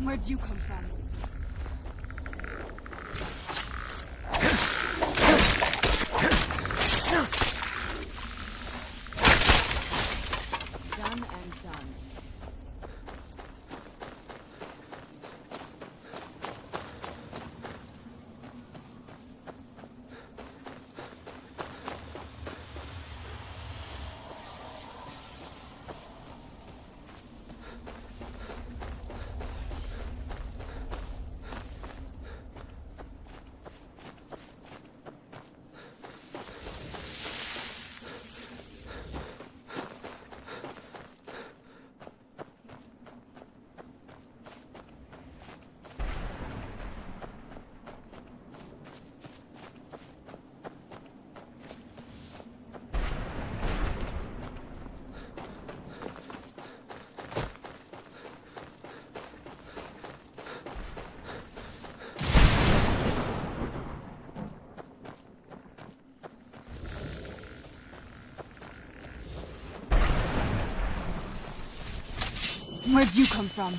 Where'd you come from? Done and done. Where'd you come from?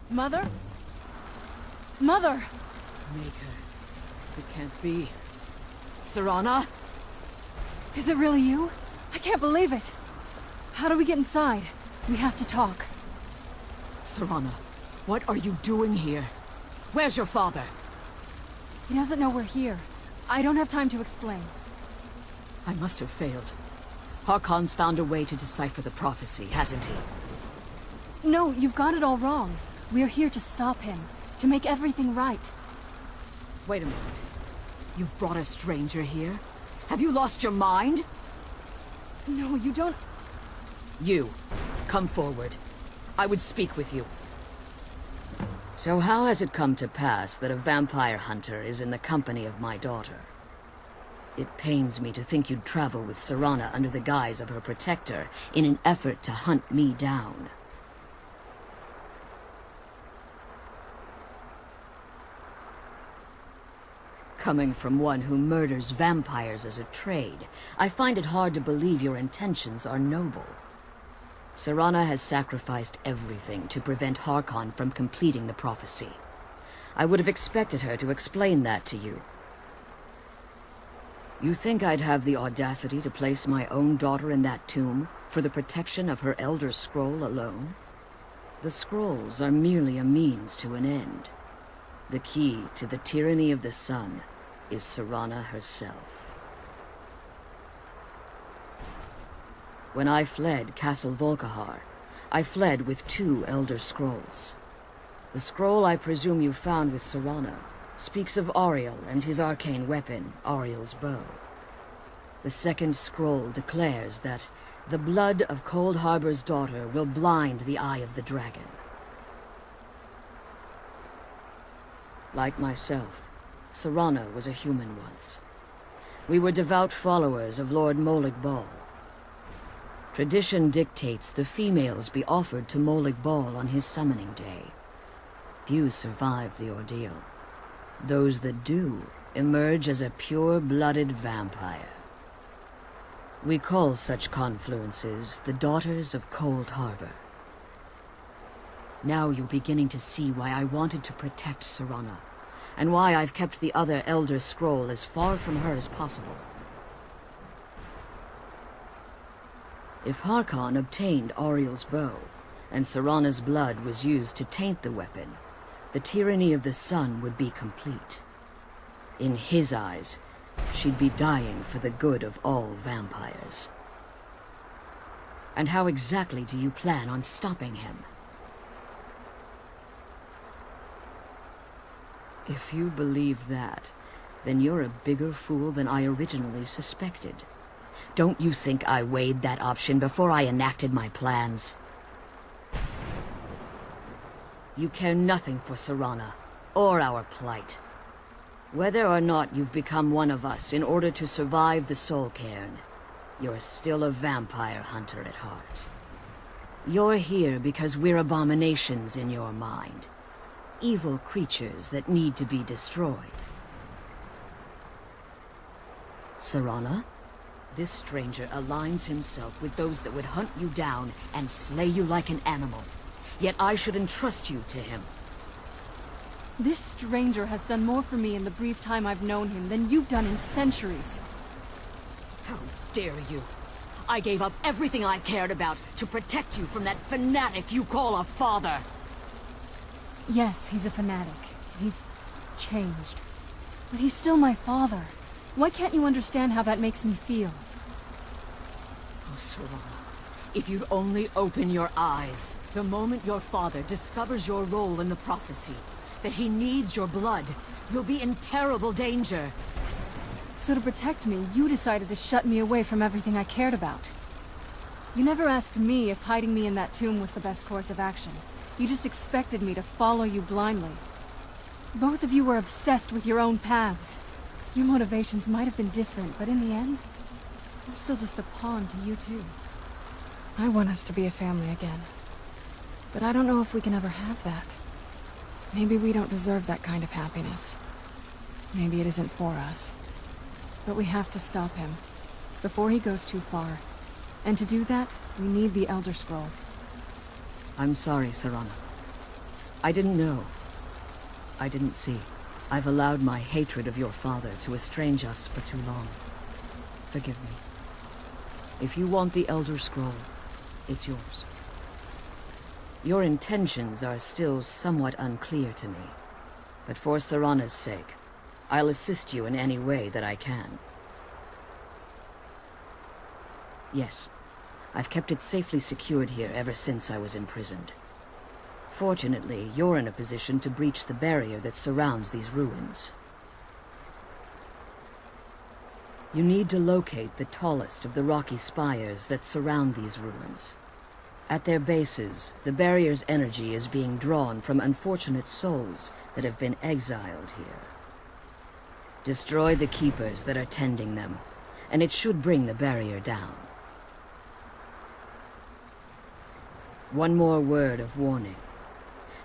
Mother? Mother! Maker. It can't be. Serana? Is it really you? I can't believe it. How do we get inside? We have to talk. Serana, what are you doing here? Where's your father? He doesn't know we're here. I don't have time to explain. I must have failed. Harkon's found a way to decipher the prophecy, hasn't he? No, you've got it all wrong. We're here to stop him, to make everything right. Wait a minute. You've brought a stranger here? Have you lost your mind? No, you don't... You, come forward. I would speak with you. So how has it come to pass that a vampire hunter is in the company of my daughter? It pains me to think you'd travel with Serana under the guise of her protector in an effort to hunt me down. Coming from one who murders vampires as a trade, I find it hard to believe your intentions are noble. Serana has sacrificed everything to prevent Harkon from completing the prophecy. I would have expected her to explain that to you. You think I'd have the audacity to place my own daughter in that tomb for the protection of her Elder Scroll alone? The scrolls are merely a means to an end. The key to the tyranny of the sun is Serana herself. When I fled Castle Volkihar, I fled with 2 Elder Scrolls. The scroll I presume you found with Serana speaks of Auriel and his arcane weapon, Auriel's bow. The second scroll declares that the blood of Cold Harbor's daughter will blind the eye of the dragon. Like myself, Serana was a human once. We were devout followers of Lord Molig Bal. Tradition dictates the females be offered to Molig Bal on his summoning day. Few survive the ordeal. Those that do emerge as a pure-blooded vampire. We call such confluences the Daughters of Cold Harbor. Now you're beginning to see why I wanted to protect Serana, and why I've kept the other Elder Scroll as far from her as possible. If Harkon obtained Auriel's bow, and Serana's blood was used to taint the weapon, the tyranny of the sun would be complete. In his eyes, she'd be dying for the good of all vampires. And how exactly do you plan on stopping him? If you believe that, then you're a bigger fool than I originally suspected. Don't you think I weighed that option before I enacted my plans? You care nothing for Serana, or our plight. Whether or not you've become one of us in order to survive the Soul Cairn, you're still a vampire hunter at heart. You're here because we're abominations in your mind. Evil creatures that need to be destroyed. Serana? This stranger aligns himself with those that would hunt you down and slay you like an animal. Yet I should entrust you to him. This stranger has done more for me in the brief time I've known him than you've done in centuries. How dare you! I gave up everything I cared about to protect you from that fanatic you call a father! Yes, he's a fanatic. He's changed. But he's still my father. Why can't you understand how that makes me feel? Oh, Serana, if you'd only open your eyes. The moment your father discovers your role in the prophecy, that he needs your blood, you'll be in terrible danger. So to protect me, you decided to shut me away from everything I cared about. You never asked me if hiding me in that tomb was the best course of action. You just expected me to follow you blindly. Both of you were obsessed with your own paths. Your motivations might have been different, but in the end, I'm still just a pawn to you too. I want us to be a family again. But I don't know if we can ever have that. Maybe we don't deserve that kind of happiness. Maybe it isn't for us. But we have to stop him, before he goes too far. And to do that, we need the Elder Scroll. I'm sorry, Serana. I didn't know. I didn't see. I've allowed my hatred of your father to estrange us for too long. Forgive me. If you want the Elder Scroll, it's yours. Your intentions are still somewhat unclear to me, but for Serana's sake, I'll assist you in any way that I can. Yes, I've kept it safely secured here ever since I was imprisoned. Fortunately, you're in a position to breach the barrier that surrounds these ruins. You need to locate the tallest of the rocky spires that surround these ruins. At their bases, the barrier's energy is being drawn from unfortunate souls that have been exiled here. Destroy the keepers that are tending them, and it should bring the barrier down. One more word of warning.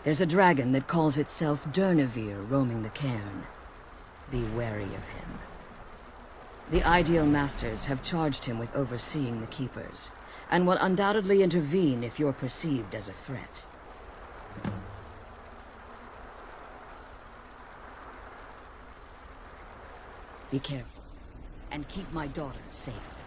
There's a dragon that calls itself Durnevere roaming the cairn. Be wary of him. The Ideal Masters have charged him with overseeing the keepers, and will undoubtedly intervene if you're perceived as a threat. Be careful, and keep my daughter safe.